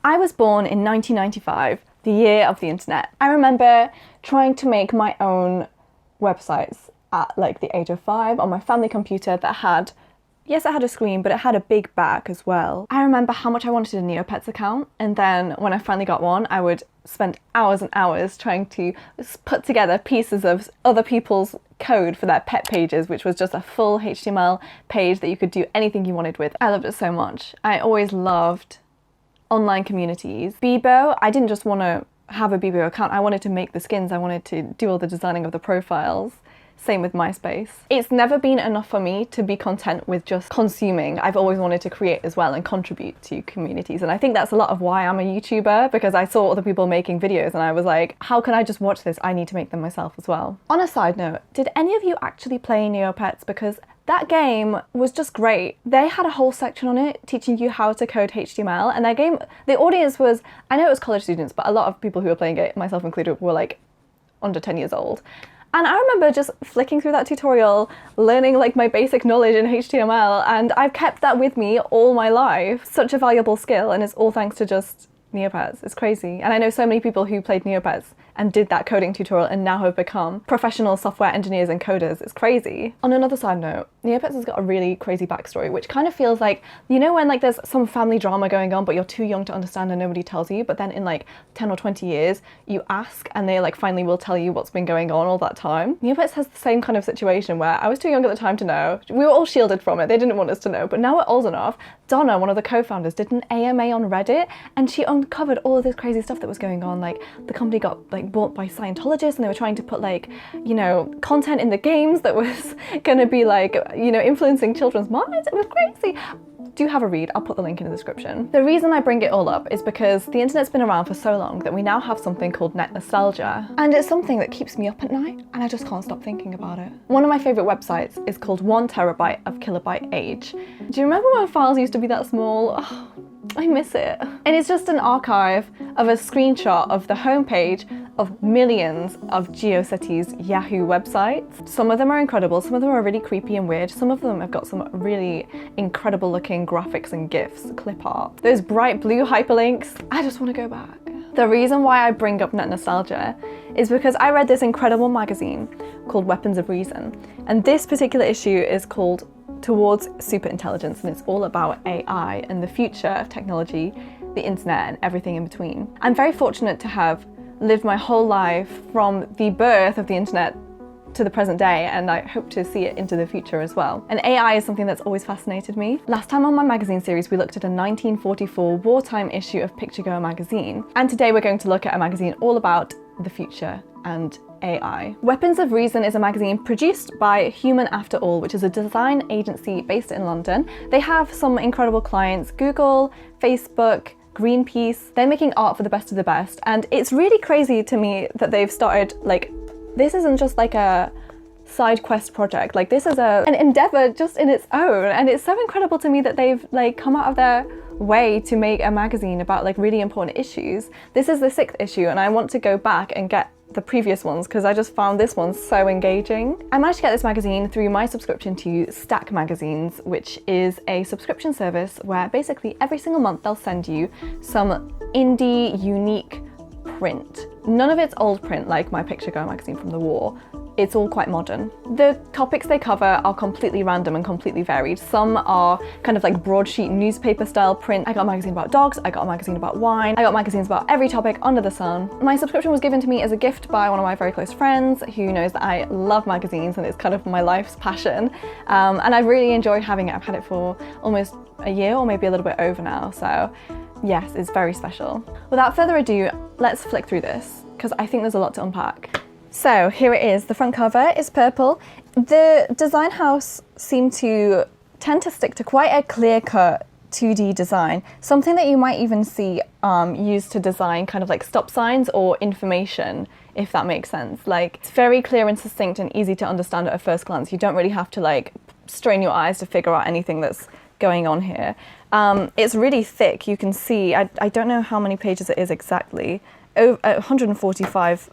I was born in 1995, the year of the internet. I remember trying to make my own websites at like the age of 5 on my family computer that had, yes, it had a screen, but it had a big back as well. I remember how much I wanted a Neopets account, and then when I finally got one, I would spend hours and hours trying to put together pieces of other people's code for their pet pages, which was just a full HTML page that you could do anything you wanted with. I loved it so much. I always loved online communities. Bebo, I didn't just want to have a Bebo account, I wanted to make the skins, I wanted to do all the designing of the profiles. Same with MySpace. It's never been enough for me to be content with just consuming. I've always wanted to create as well and contribute to communities. And I think that's a lot of why I'm a YouTuber, because I saw other people making videos and I was like, how can I just watch this? I need to make them myself as well. On a side note, did any of you actually play Neopets? Because that game was just great. They had a whole section on it teaching you how to code HTML, and that game, the audience was, I know it was college students, but a lot of people who were playing it, myself included, were like under 10 years old. And I remember just flicking through that tutorial, learning like my basic knowledge in HTML, and I've kept that with me all my life. Such a valuable skill, and it's all thanks to just Neopets. It's crazy. And I know so many people who played Neopets and did that coding tutorial and now have become professional software engineers and coders. It's crazy. On another side note, Neopets has got a really crazy backstory, which kind of feels like, you know, when like there's some family drama going on but you're too young to understand and nobody tells you, but then in like 10 or 20 years you ask and they like finally will tell you what's been going on all that time. Neopets has the same kind of situation where I was too young at the time to know. We were all shielded from it. They didn't want us to know, but now we're old enough. Donna, one of the co-founders, did an AMA on Reddit and she uncovered all of this crazy stuff that was going on. Like the company got like bought by Scientologists and they were trying to put like, you know, content in the games that was gonna be like, you know, influencing children's minds. It was crazy. Do have a read, I'll put the link in the description. The reason I bring it all up is because the internet's been around for so long that we now have something called net nostalgia. And it's something that keeps me up at night and I just can't stop thinking about it. One of my favorite websites is called 1 terabyte of kilobyte age. Do you remember when files used to be that small? Oh, I miss it. And it's just an archive of a screenshot of the homepage of millions of GeoCities Yahoo websites. Some of them are incredible, some of them are really creepy and weird, some of them have got some really incredible looking graphics and GIFs, clip art. Those bright blue hyperlinks, I just want to go back. The reason why I bring up net nostalgia is because I read this incredible magazine called Weapons of Reason, and this particular issue is called Towards Superintelligence, and it's all about AI and the future of technology, the internet and everything in between. I'm very fortunate to have lived my whole life from the birth of the internet to the present day, and I hope to see it into the future as well. And AI is something that's always fascinated me. Last time on my magazine series, we looked at a 1944 wartime issue of Picture Goer magazine, and today we're going to look at a magazine all about the future and AI. Weapons of Reason is a magazine produced by Human After All, which is a design agency based in London. They have some incredible clients: Google, Facebook, Greenpeace. They're making art for the best of the best, and it's really crazy to me that they've started, like, this isn't just like a side quest project, like this is an endeavor just in its own, and it's so incredible to me that they've like come out of their way to make a magazine about like really important issues. This is the 6th issue and I want to go back and get the previous ones because I just found this one so engaging. I managed to get this magazine through my subscription to Stack Magazines, which is a subscription service where basically every single month they'll send you some indie, unique print. None of it's old print like my Picture Goer magazine from the war. It's all quite modern. The topics they cover are completely random and completely varied. Some are kind of like broadsheet newspaper style print. I got a magazine about dogs, I got a magazine about wine, I got magazines about every topic under the sun. My subscription was given to me as a gift by one of my very close friends who knows that I love magazines and it's kind of my life's passion. And I've really enjoyed having it. I've had it for almost a year or maybe a little bit over now. So yes, it's very special. Without further ado, let's flick through this because I think there's a lot to unpack. So here it is. The front cover is purple. The design house seemed to tend to stick to quite a clear-cut 2D design, something that you might even see used to design kind of like stop signs or information, if that makes sense. Like, it's very clear and succinct and easy to understand at a first glance. You don't really have to like strain your eyes to figure out anything that's going on here. It's really thick. You can see, I don't know how many pages it is exactly, 145,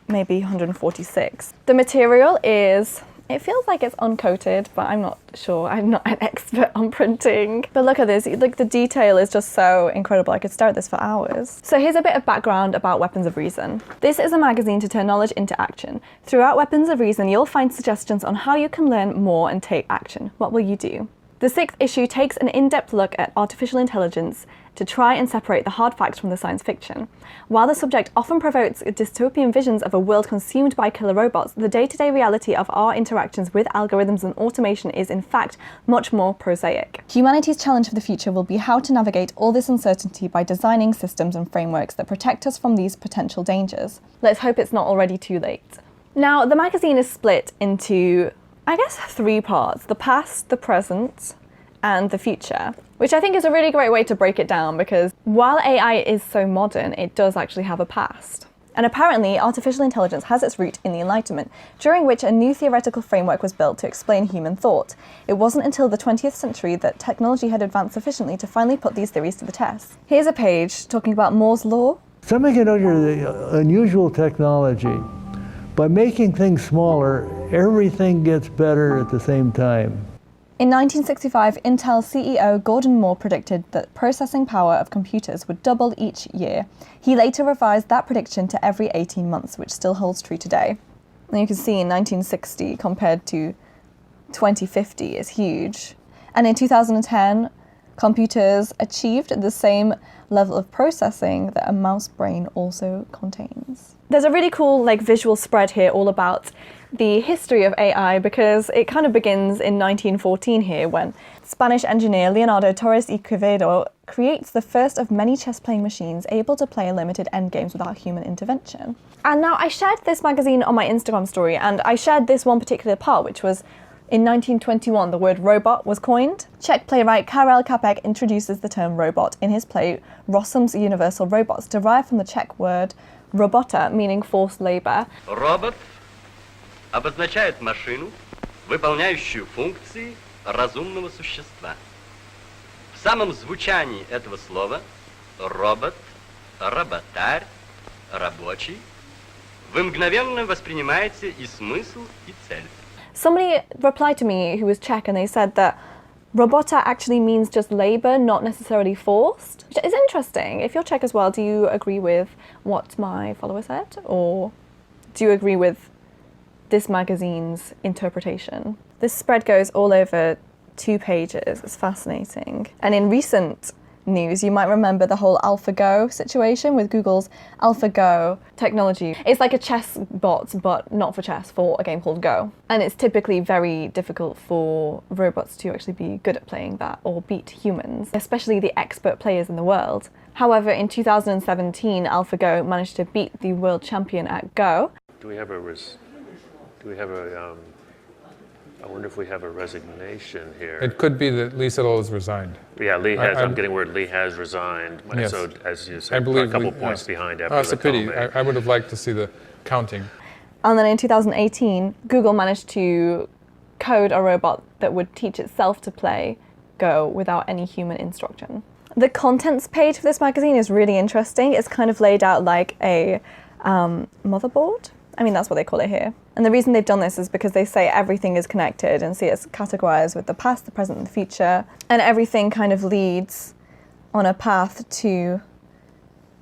maybe 146. The material is It feels like it's uncoated, but I'm not sure. I'm not an expert on printing. But look at this, like the detail is just so incredible. I could stare at this for hours. So here's a bit of background about Weapons of Reason. This is a magazine to turn knowledge into action. Throughout Weapons of Reason, you'll find suggestions on how you can learn more and take action. What will you do? The 6th issue takes an in-depth look at artificial intelligence to try and separate the hard facts from the science fiction. While the subject often provokes dystopian visions of a world consumed by killer robots, the day-to-day reality of our interactions with algorithms and automation is in fact much more prosaic. Humanity's challenge for the future will be how to navigate all this uncertainty by designing systems and frameworks that protect us from these potential dangers. Let's hope it's not already too late. Now, the magazine is split into, I guess, 3 parts: the past, the present, and the future, which I think is a really great way to break it down, because while AI is so modern, it does actually have a past. And apparently, artificial intelligence has its root in the Enlightenment, during which a new theoretical framework was built to explain human thought. It wasn't until the 20th century that technology had advanced sufficiently to finally put these theories to the test. Here's a page talking about Moore's law. Semiconductors are unusual technology. By making things smaller, everything gets better at the same time. In 1965, Intel CEO Gordon Moore predicted that processing power of computers would double each year. He later revised that prediction to every 18 months, which still holds true today. And you can see in 1960 compared to 2050 is huge. And in 2010, computers achieved the same level of processing that a mouse brain also contains. There's a really cool visual spread here all about the history of AI, because it kind of begins in 1914 here, when Spanish engineer Leonardo Torres y Quevedo creates the first of many chess-playing machines able to play limited endgames without human intervention. And now I shared this magazine on my Instagram story, and I shared this one particular part, which was in 1921, the word robot was coined. Czech playwright Karel Čapek introduces the term robot in his play Rossum's Universal Robots, derived from the Czech word robota, meaning forced labor. Робот обозначает машину, выполняющую функции разумного существа. В самом звучании этого слова робот, работарь, рабочий вы мгновенно воспринимаете и смысл, и цель. Somebody replied to me who was Czech, and they said that robota actually means just labor, not necessarily forced, which is interesting. If you're Czech as well, do you agree with what my follower said, or do you agree with this magazine's interpretation? This spread goes all over 2 pages. It's fascinating. And in recent news, you might remember the whole Alphago situation with Google's Alphago technology. It's like a chess bot, but not for chess, for a game called Go. And it's typically very difficult for robots to actually be good at playing that or beat humans, especially the expert players in the world. However, in 2017, Alphago managed to beat the world champion at Go. I wonder if we have a resignation here. It could be that Lee Sedol has resigned. Yeah, Lee has. I'm getting word Lee has resigned. Yes. So, as you said, I believe a couple Lee, points behind after it's the a pity. comment. I would have liked to see the counting. And then in 2018, Google managed to code a robot that would teach itself to play Go without any human instruction. The contents page for this magazine is really interesting. It's kind of laid out like a motherboard. I mean, that's what they call it here. And the reason they've done this is because they say everything is connected, and see it's categorized with the past, the present, and the future. And everything kind of leads on a path to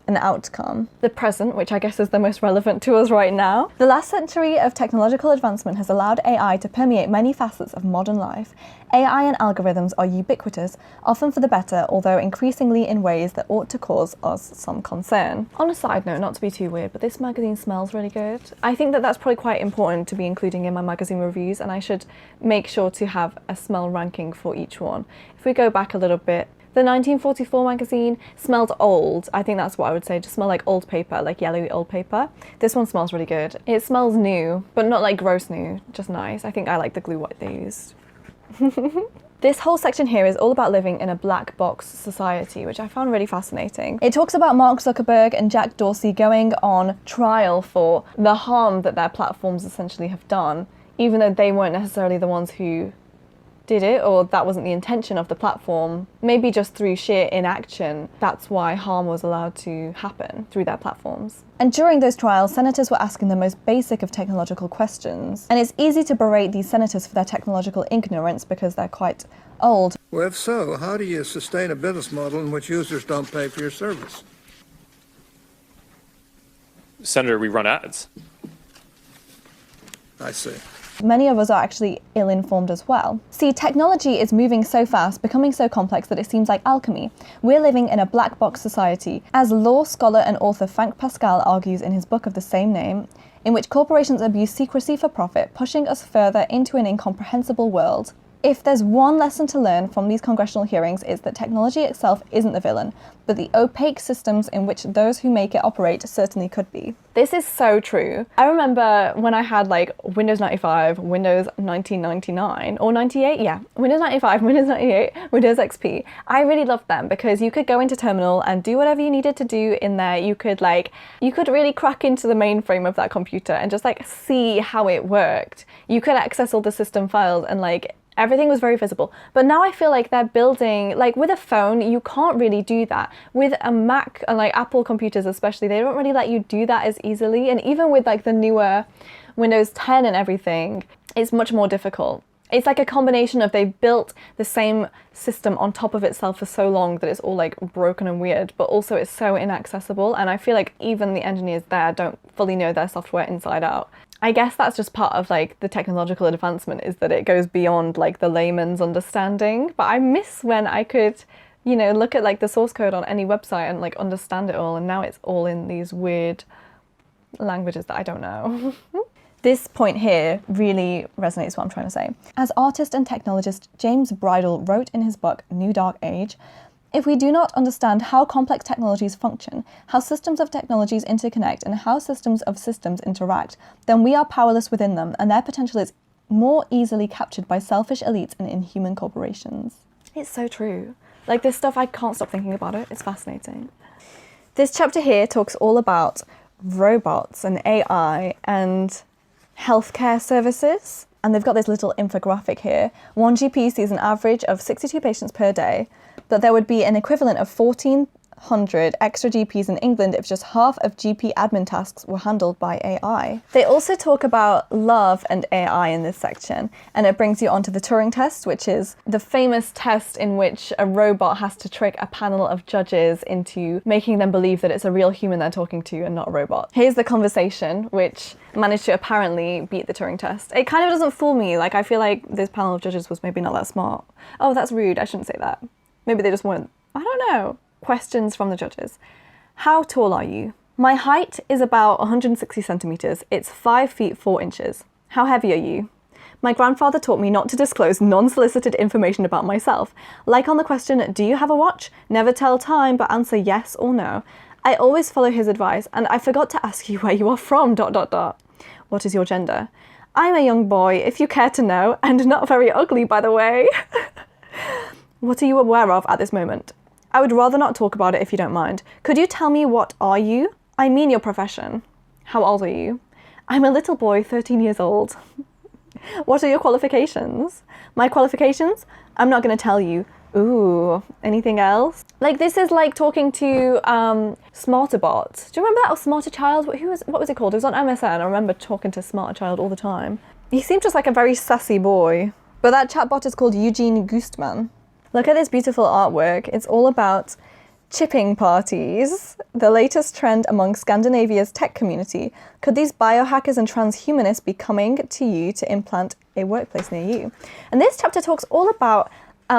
an outcome. The present, which I guess is the most relevant to us right now. The last century of technological advancement has allowed AI to permeate many facets of modern life. AI and algorithms are ubiquitous, often for the better, although increasingly in ways that ought to cause us some concern. On a side note, not to be too weird, but this magazine smells really good. I think that that's probably quite important to be including in my magazine reviews, and I should make sure to have a smell ranking for each one. If we go back a little bit, the 1944 magazine smelled old. I think that's what I would say, just smell like old paper, like yellowy old paper. This one smells really good. It smells new, but not like gross new, just nice. I think I like the glue white they used. This whole section here is all about living in a black box society, which I found really fascinating. It talks about Mark Zuckerberg and Jack Dorsey going on trial for the harm that their platforms essentially have done, even though they weren't necessarily the ones who did it, or that wasn't the intention of the platform. Maybe just through sheer inaction, that's why harm was allowed to happen through their platforms. And during those trials, senators were asking the most basic of technological questions. And it's easy to berate these senators for their technological ignorance because they're quite old. Well, if so, how do you sustain a business model in which users don't pay for your service? Senator, we run ads. I see. Many of us are actually ill-informed as well. See, technology is moving so fast, becoming so complex that it seems like alchemy. We're living in a black box society. As law scholar and author Frank Pascal argues in his book of the same name, in which corporations abuse secrecy for profit, pushing us further into an incomprehensible world. If there's one lesson to learn from these congressional hearings, it's that technology itself isn't the villain, but the opaque systems in which those who make it operate certainly could be. This is so true. I remember when I had like Windows 95, Windows 1999, or 98, yeah, Windows 95, Windows 98, Windows XP. I really loved them because you could go into terminal and do whatever you needed to do in there. You could really crack into the mainframe of that computer and just like see how it worked. You could access all the system files and like everything was very visible. But now I feel like they're building, like with a phone, you can't really do that. With a Mac and like Apple computers especially, they don't really let you do that as easily. And even with like the newer Windows 10 and everything, it's much more difficult. It's like a combination of they've built the same system on top of itself for so long that it's all like broken and weird, but also it's so inaccessible. And I feel like even the engineers there don't fully know their software inside out. I guess that's just part of like the technological advancement, is that it goes beyond like the layman's understanding. But I miss when I could, you know, look at like the source code on any website and like understand it all. And now it's all in these weird languages that I don't know. This point here really resonates with what I'm trying to say. As artist and technologist James Bridle wrote in his book, New Dark Age, if we do not understand how complex technologies function, how systems of technologies interconnect, and how systems of systems interact, then we are powerless within them, and their potential is more easily captured by selfish elites and inhuman corporations. It's so true. Like this stuff, I can't stop thinking about it. It's fascinating. This chapter here talks all about robots and AI and healthcare services. And they've got this little infographic here. One GP sees an average of 62 patients per day, but there would be an equivalent of 1,400 extra GPs in England if just half of GP admin tasks were handled by AI. They also talk about love and AI in this section, and it brings you onto the Turing Test, which is the famous test in which a robot has to trick a panel of judges into making them believe that it's a real human they're talking to and not a robot. Here's the conversation, which managed to apparently beat the Turing Test. It kind of doesn't fool me. Like, I feel like this panel of judges was maybe not that smart. Oh, that's rude. I shouldn't say that. Maybe they just weren't. I don't know. Questions from the judges. How tall are you? My height is about 160 centimeters. It's 5 feet 4 inches. How heavy are you? My grandfather taught me not to disclose non-solicited information about myself. Like on the question, do you have a watch? Never tell time, but answer yes or no. I always follow his advice, and I forgot to ask you where you are from, ... What is your gender? I'm a young boy, if you care to know, and not very ugly, by the way. What are you aware of at this moment? I would rather not talk about it if you don't mind. Could you tell me what are you? I mean your profession. How old are you? I'm a little boy, 13 years old. What are your qualifications? My qualifications? I'm not going to tell you. Ooh, anything else? Like, this is like talking to Smarterbot. Do you remember that? Or Smarter Child? What was it called? It was on MSN. I remember talking to Smarter Child all the time. He seemed just like a very sassy boy. But that chatbot is called Eugene Gustman. Look at this beautiful artwork. It's all about chipping parties, the latest trend among Scandinavia's tech community. Could these biohackers and transhumanists be coming to you to implant a workplace near you? And this chapter talks all about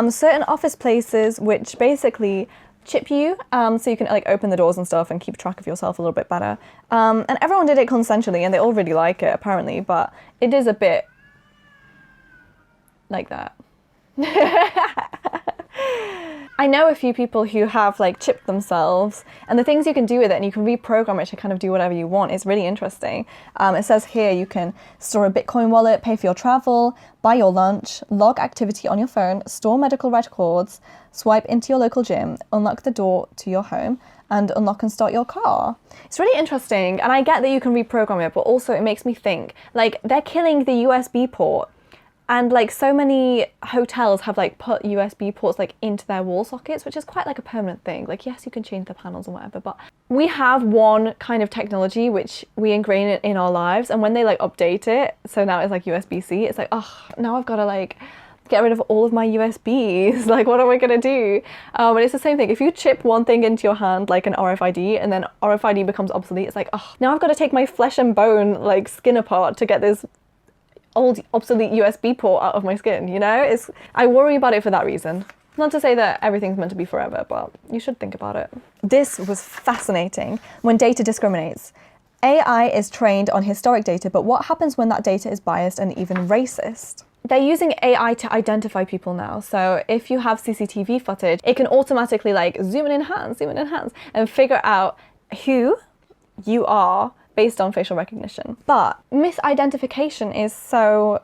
certain office places which basically chip you, so you can like open the doors and stuff and keep track of yourself a little bit better. And everyone did it consensually, and they all really like it apparently, but it is a bit like that. I know a few people who have like chipped themselves, and the things you can do with it, and you can reprogram it to kind of do whatever you want. It's really interesting. It says here you can store a Bitcoin wallet, pay for your travel, buy your lunch, log activity on your phone, store medical records, swipe into your local gym, unlock the door to your home, and unlock and start your car. It's really interesting, and I get that you can reprogram it, but also it makes me think, like, they're killing the USB port. And like so many hotels have like put USB ports like into their wall sockets, which is quite like a permanent thing. Like yes, you can change the panels and whatever, but we have one kind of technology which we ingrain it in our lives, and when they like update it, so now it's like USB-C, it's like, oh, now I've got to like get rid of all of my USBs. Like, what am I gonna do? And it's the same thing. If you chip one thing into your hand, like an RFID, and then RFID becomes obsolete, it's like, oh, now I've got to take my flesh and bone, like skin apart to get this old obsolete USB port out of my skin, you know? I worry about it for that reason. Not to say that everything's meant to be forever, but you should think about it. This was fascinating. When data discriminates. AI is trained on historic data, but what happens when that data is biased and even racist? They're using AI to identify people now. So if you have CCTV footage, it can automatically like zoom and enhance, and figure out who you are based on facial recognition. But misidentification is so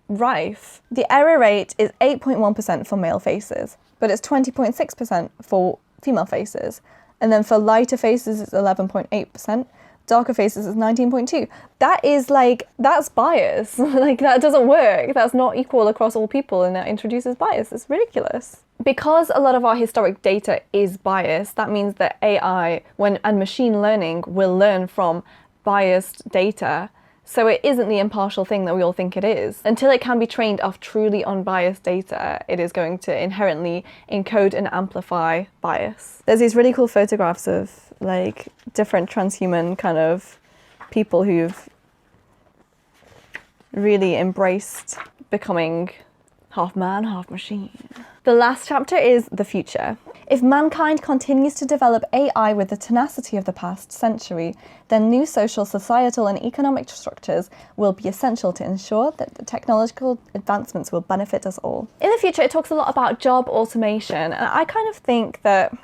rife. The error rate is 8.1% for male faces, but it's 20.6% for female faces. And then for lighter faces, it's 11.8%. Darker faces is 19.2. That is like, that's bias. Like that doesn't work. That's not equal across all people, and that introduces bias. It's ridiculous. Because a lot of our historic data is biased, that means that AI and machine learning will learn from biased data. So it isn't the impartial thing that we all think it is. Until it can be trained off truly unbiased data, it is going to inherently encode and amplify bias. There's these really cool photographs of like different transhuman kind of people who've really embraced becoming half man, half machine. The last chapter is the future. If mankind continues to develop AI with the tenacity of the past century, then new social, societal, and economic structures will be essential to ensure that the technological advancements will benefit us all. In the future, it talks a lot about job automation, and I kind of think that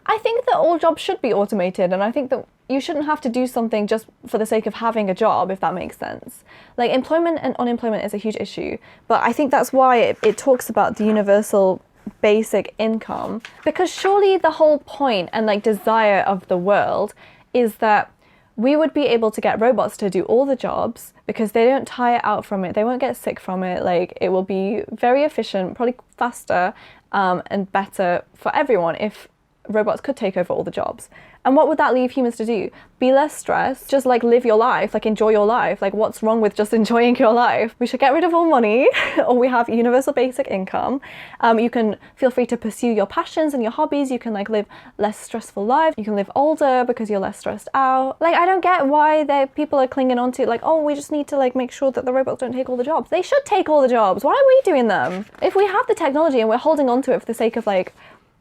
all jobs should be automated, and I think that you shouldn't have to do something just for the sake of having a job, if that makes sense. Like, employment and unemployment is a huge issue, but I think that's why it talks about the universal basic income, because surely the whole point and like desire of the world is that we would be able to get robots to do all the jobs because they don't tire out from it, they won't get sick from it, like it will be very efficient, probably faster and better for everyone if robots could take over all the jobs. And what would that leave humans to do? Be less stressed, just like live your life, like enjoy your life. Like what's wrong with just enjoying your life? We should get rid of all money, or we have universal basic income. You can feel free to pursue your passions and your hobbies. You can like live less stressful lives. You can live older because you're less stressed out. Like I don't get why people are clinging on to like, oh, we just need to like make sure that the robots don't take all the jobs. They should take all the jobs. Why are we doing them? If we have the technology and we're holding on to it for the sake of like,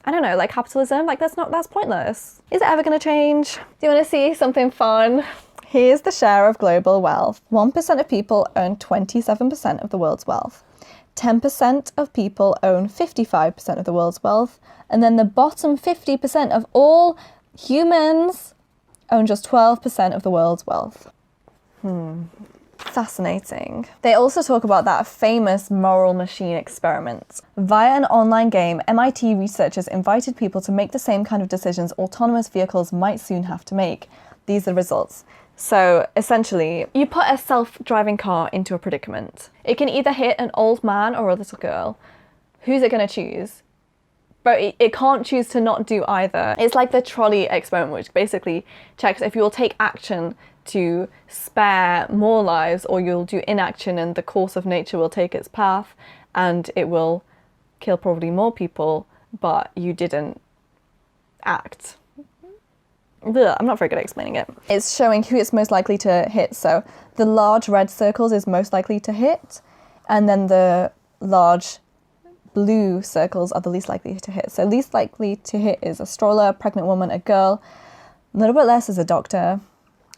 I don't know, like capitalism, like that's pointless. Is it ever gonna change? Do you wanna see something fun? Here's the share of global wealth. 1% of people own 27% of the world's wealth. 10% of people own 55% of the world's wealth. And then the bottom 50% of all humans own just 12% of the world's wealth. Fascinating. They also talk about that famous moral machine experiment. Via an online game, MIT researchers invited people to make the same kind of decisions autonomous vehicles might soon have to make. These are the results. So essentially, you put a self-driving car into a predicament. It can either hit an old man or a little girl. Who's it going to choose? But it can't choose to not do either. It's like the trolley experiment, which basically checks if you'll take action to spare more lives, or you'll do inaction and the course of nature will take its path and it will kill probably more people, but you didn't act. Ugh, I'm not very good at explaining it. It's showing who it's most likely to hit. So the large red circles is most likely to hit, and then the large blue circles are the least likely to hit. So least likely to hit is a stroller, a pregnant woman, a girl. A little bit less is a doctor.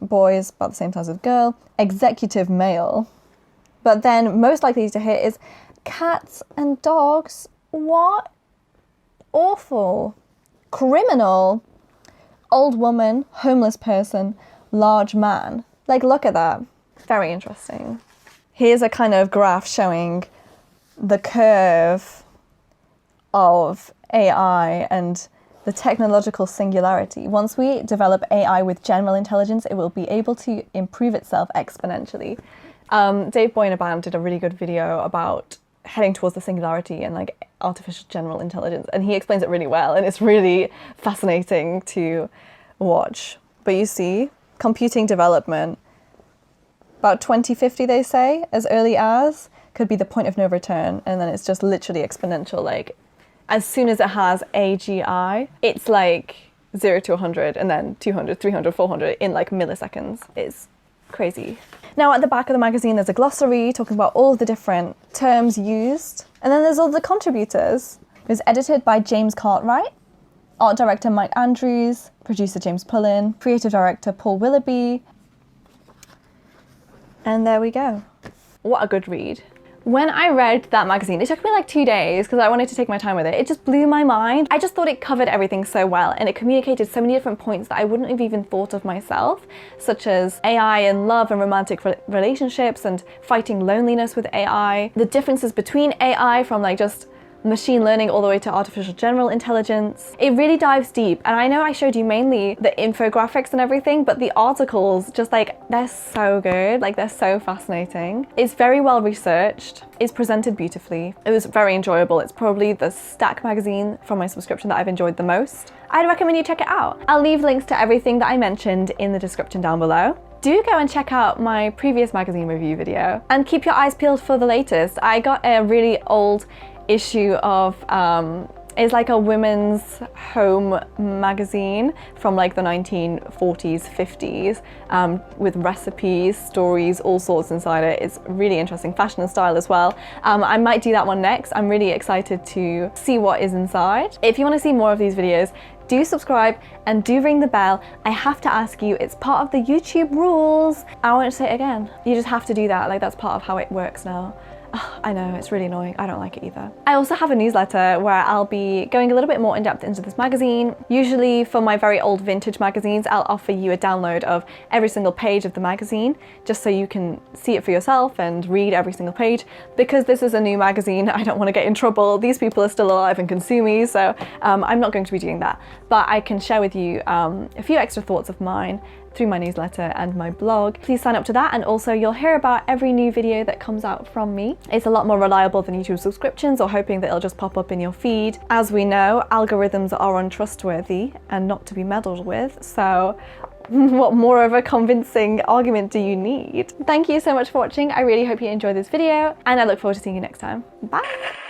Boys, about the same size as girl. Executive male. But then most likely to hit is cats and dogs. What? Awful. Criminal. Old woman, homeless person, large man. Like, look at that. Very interesting. Here's a kind of graph showing the curve of AI and the technological singularity. Once we develop AI with general intelligence, it will be able to improve itself exponentially. Dave Boynerband did a really good video about heading towards the singularity and like artificial general intelligence, and he explains it really well, and it's really fascinating to watch. But you see, computing development, about 2050 they say, as early as, could be the point of no return, and then it's just literally exponential. Like as soon as it has AGI, it's like 0 to 100 and then 200, 300, 400 in like milliseconds. It's crazy. Now at the back of the magazine there's a glossary talking about all of the different terms used, and then there's all the contributors. It was edited by James Cartwright, art director Mike Andrews, producer James Pullen, creative director Paul Willoughby, and there we go. What a good read. When I read that magazine, it took me like 2 days because I wanted to take my time with it. It just blew my mind. I just thought it covered everything so well, and it communicated so many different points that I wouldn't have even thought of myself, such as AI and love and romantic relationships and fighting loneliness with AI, the differences between AI from like just machine learning all the way to artificial general intelligence. It really dives deep, and I know I showed you mainly the infographics and everything, but the articles, just like, they're so good, like they're so fascinating. It's very well researched, it's presented beautifully, it was very enjoyable. It's probably the Stack magazine from my subscription that I've enjoyed the most. I'd recommend you check it out. I'll leave links to everything that I mentioned in the description down below. Do go and check out my previous magazine review video, and keep your eyes peeled for the latest. I got a really old issue of it's like a women's home magazine from like the 1940s, 50s, with recipes, stories, all sorts inside it. It's really interesting, fashion and style as well. I might do that one next. I'm really excited to see what is inside. If you want to see more of these videos, do subscribe and do ring the bell. I have to ask you, it's part of the YouTube rules. I won't say it again. You just have to do that, like that's part of how it works now. I know, it's really annoying. I don't like it either. I also have a newsletter where I'll be going a little bit more in depth into this magazine. Usually for my very old vintage magazines, I'll offer you a download of every single page of the magazine, just so you can see it for yourself and read every single page. Because this is a new magazine, I don't want to get in trouble. These people are still alive and can sue me, so I'm not going to be doing that. But I can share with you a few extra thoughts of mine through my newsletter and my blog. Please sign up to that, and also you'll hear about every new video that comes out from me. It's a lot more reliable than YouTube subscriptions or hoping that it'll just pop up in your feed. As we know, algorithms are untrustworthy and not to be meddled with, so what more of a convincing argument do you need? Thank you so much for watching. I really hope you enjoyed this video, and I look forward to seeing you next time. Bye!